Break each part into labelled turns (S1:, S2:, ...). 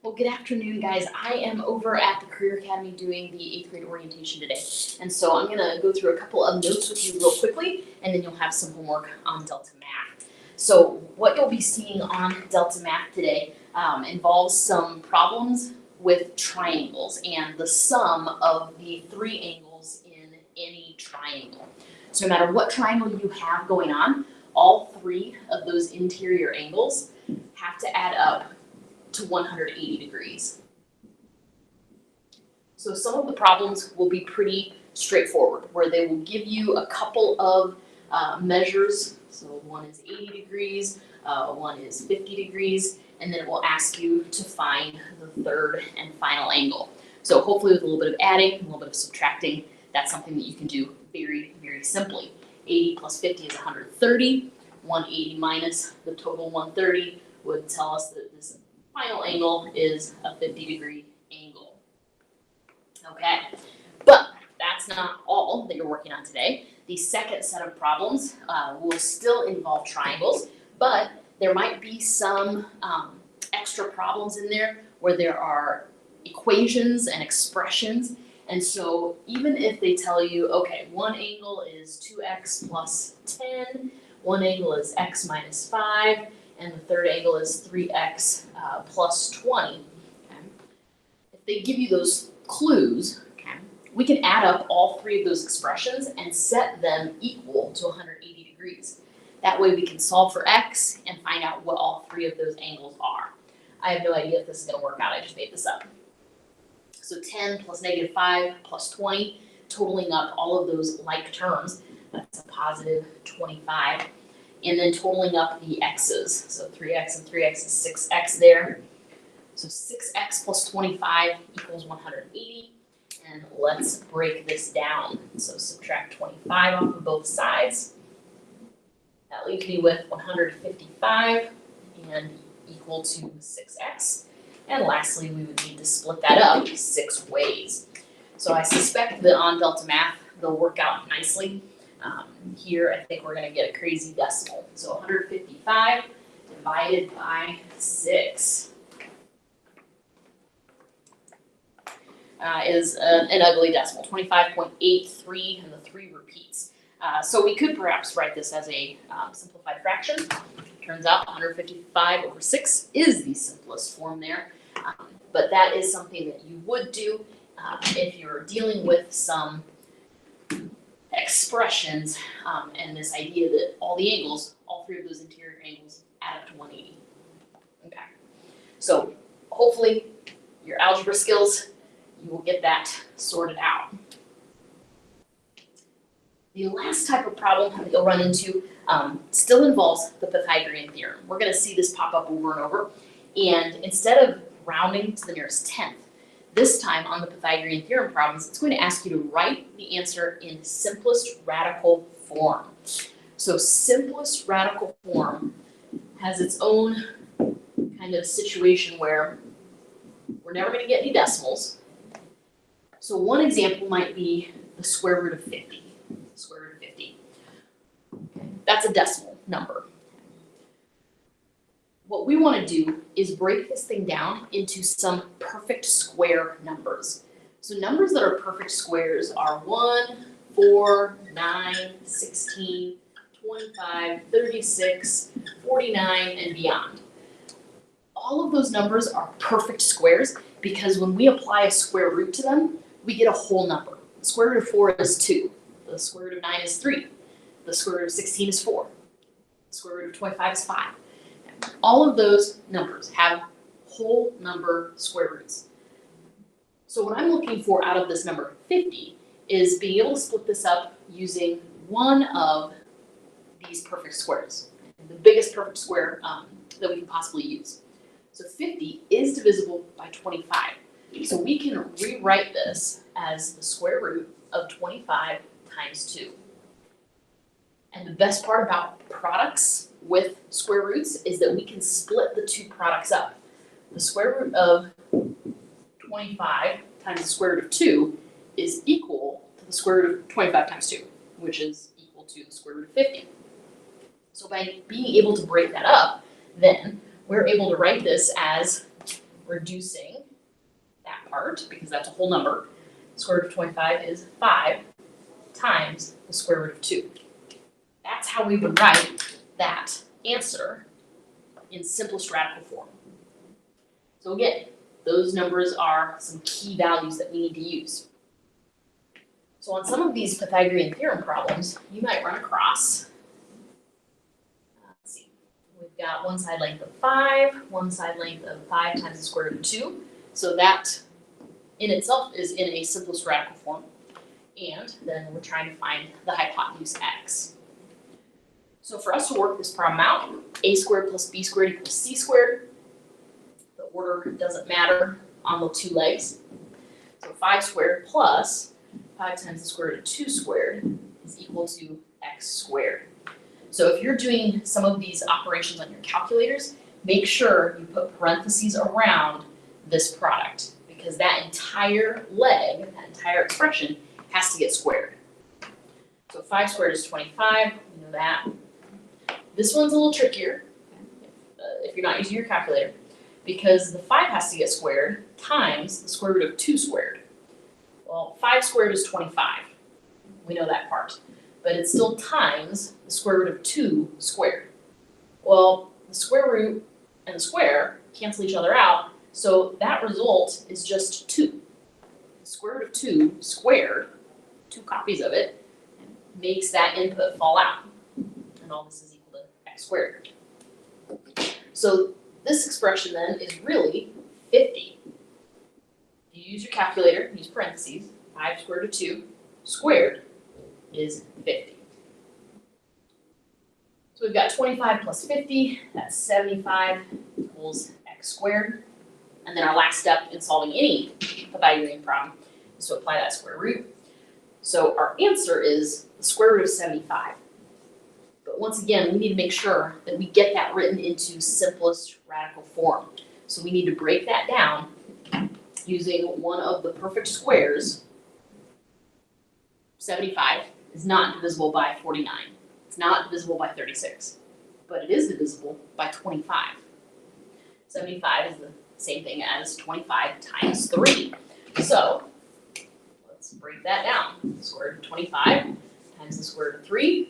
S1: Well, good afternoon, guys. I am over at the Career Academy doing the 8th grade orientation today. And so I'm going to go through a couple of notes with you real quickly, and then you'll have some homework on Delta Math. So what you'll be seeing on Delta Math today involves some problems with triangles and the sum of the three angles in any triangle. So no matter what triangle you have going on, all three of those interior angles have to add up to 180 degrees. So some of the problems will be pretty straightforward, where they will give you a couple of measures. So one is 80 degrees, one is 50 degrees, and then it will ask you to find the third and final angle. So hopefully with a little bit of adding, a little bit of subtracting, that's something that you can do very, very simply. 80 plus 50 is 130. 180 minus the total 130 would tell us that this final angle is a 50-degree angle. Okay, but that's not all that you're working on today. The second set of problems will still involve triangles, but there might be some extra problems in there where there are equations and expressions. And so even if they tell you, okay, one angle is 2x plus 10, one angle is x minus 5, and the third angle is 3x plus 20. Okay? If they give you those clues, okay, we can add up all three of those expressions and set them equal to 180 degrees. That way we can solve for x and find out what all three of those angles are. I have no idea if this is going to work out. I just made this up. So 10 plus negative 5 plus 20, totaling up all of those like terms, that's a positive 25. And then totaling up the x's. So 3x and 3x is 6x there. So 6x plus 25 equals 180. And let's break this down. So subtract 25 off of both sides. That leaves me with 155 and equal to 6x. And lastly, we would need to split that up 6 ways. So I suspect that on Delta Math, they'll work out nicely. Here, I think we're going to get a crazy decimal. So 155 divided by 6 is an ugly decimal, 25.83, and the 3 repeats. So we could perhaps write this as a simplified fraction. Turns out 155 over 6 is the simplest form there. But that is something that you would do if you're dealing with some expressions and this idea that all the angles, all three of those interior angles add up to 180. Okay, so hopefully your algebra skills, you will get that sorted out. The last type of problem that you'll run into still involves the Pythagorean theorem. We're going to see this pop up over and over, and instead of rounding to the nearest tenth, this time on the Pythagorean theorem problems, it's going to ask you to write the answer in simplest radical form. So simplest radical form has its own kind of situation where we're never going to get any decimals. So one example might be the square root of 50. Square root of 50. Okay. That's a decimal number. What we want to do is break this thing down into some perfect square numbers. So numbers that are perfect squares are 1, 4, 9, 16, 25, 36, 49, and beyond. All of those numbers are perfect squares because when we apply a square root to them, we get a whole number. The square root of 4 is 2. The square root of 9 is 3. The square root of 16 is 4. The square root of 25 is 5. All of those numbers have whole number square roots. So what I'm looking for out of this number 50 is being able to split this up using one of these perfect squares, the biggest perfect square that we can possibly use. So 50 is divisible by 25. So we can rewrite this as the square root of 25 times 2. And the best part about products with square roots is that we can split the two products up. The square root of 25 times the square root of 2 is equal to the square root of 25 times 2, which is equal to the square root of 50. So by being able to break that up, then we're able to write this as reducing that part, because that's a whole number. The square root of 25 is 5 times the square root of 2. That's how we would write that answer in simplest radical form. So again, those numbers are some key values that we need to use. So on some of these Pythagorean theorem problems, you might run across, let's see, we've got one side length of 5, one side length of 5 times the square root of 2. So that in itself is in a simplest radical form. And then we're trying to find the hypotenuse x. So for us to work this problem out, a squared plus b squared equals c squared. The order doesn't matter on the two legs. So 5 squared plus 5 times the square root of 2 squared is equal to x squared. So if you're doing some of these operations on your calculators, make sure you put parentheses around this product, because that entire leg, that entire expression, has to get squared. So 5 squared is 25, we know that. This one's a little trickier if you're not using your calculator, because the 5 has to get squared times the square root of 2 squared. Well, 5 squared is 25. We know that part. But it's still times the square root of 2 squared. Well, the square root and the square cancel each other out, so that result is just 2. The square root of 2 squared, 2 copies of it, makes that input fall out. And all this is equal to x squared. So this expression then is really 50. If you use your calculator, use parentheses, 5 squared root of 2 squared is 50. So we've got 25 plus 50, that's 75 equals x squared. And then our last step in solving any Pythagorean problem is to apply that square root. So our answer is the square root of 75. But once again, we need to make sure that we get that written into simplest radical form. So we need to break that down using one of the perfect squares. 75 is not divisible by 49. It's not divisible by 36, but it is divisible by 25. 75 is the same thing as 25 times 3. So let's break that down. The square root of 25 times the square root of 3.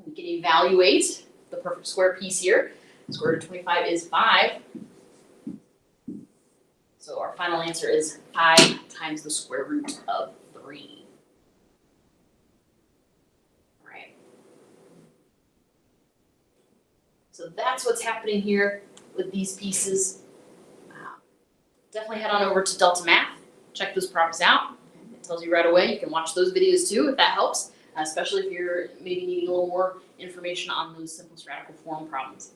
S1: We can evaluate the perfect square piece here. The square root of 25 is 5. So our final answer is 5 times the square root of 3. All right. So that's what's happening here with these pieces. Definitely head on over to Delta Math. Check those problems out. It tells you right away. You can watch those videos too if that helps, especially if you're maybe needing a little more information on those simplest radical form problems.